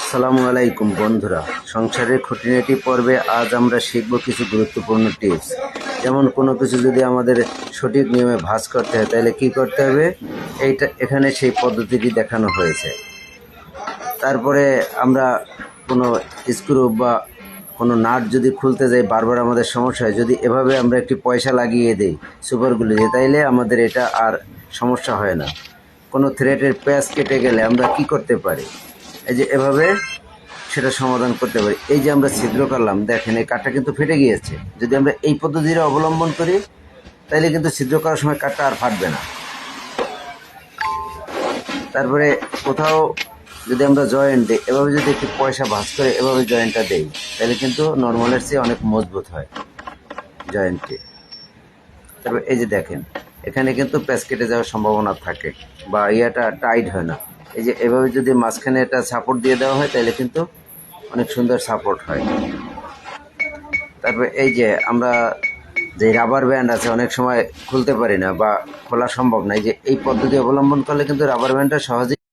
আসসালামু আলাইকুম বন্ধুরা, সংসারের খুঁটিনাটি পর্বে আজ আমরা শিখব কিছু গুরুত্বপূর্ণ টিপস। যেমন কোনো কিছু যদি আমাদের সঠিক নিয়মে ভাঁজ করতে হয় তাহলে কি করতে হবে, এখানে সেই পদ্ধতিটি দেখানো হয়েছে। তারপরে আমরা কোনো স্ক্রু বা কোনো নাট যদি খুলতে যাই বারবার আমাদের সমস্যা হয়, যদি এভাবে আমরা একটি পয়সা লাগিয়ে দিই সুপারগুলো দিয়ে, তাইলে আমাদের এটা আর সমস্যা হয় না। কোনো থ্রেডের প্যাচ কেটে গেলে আমরা কি করতে পারি, এই যে এভাবে সেটা সমাধান করতে পারি। এই যে আমরা ছিদ্র করলাম, দেখেন এই কাঠটা কিন্তু ফেটে গিয়েছে। যদি আমরা এই পদ্ধতিটা অবলম্বন করি তাহলে কিন্তু ছিদ্র করার সময় কাঠটা আর ফাটবে না। তারপরে কোথাও যদি আমরা জয়েন্ট দিই, এভাবে যদি একটু পয়সা ভাঁজ করে এভাবে জয়েন্টটা দেই তাহলে কিন্তু নর্মালের চেয়ে অনেক মজবুত হয় জয়েন্টটি। তারপরে এই যে দেখেন এখানে কিন্তু প্যাচ কেটে যাওয়ার সম্ভাবনা থাকে বা ইয়াটা টাইট হয় না। এই যে এভাবে যদি মাঝখানে একটা সাপোর্ট দিয়ে দেওয়া হয় তাহলে কিন্তু অনেক সুন্দর সাপোর্ট হয়। তারপরে এই যে আমরা যে রাবার ব্যান্ড আছে অনেক সময় খুলতে পারি না বা খোলা সম্ভব না, এই যে এই পদ্ধতি অবলম্বন করলে কিন্তু রাবার ব্যান্ডটা সহজেই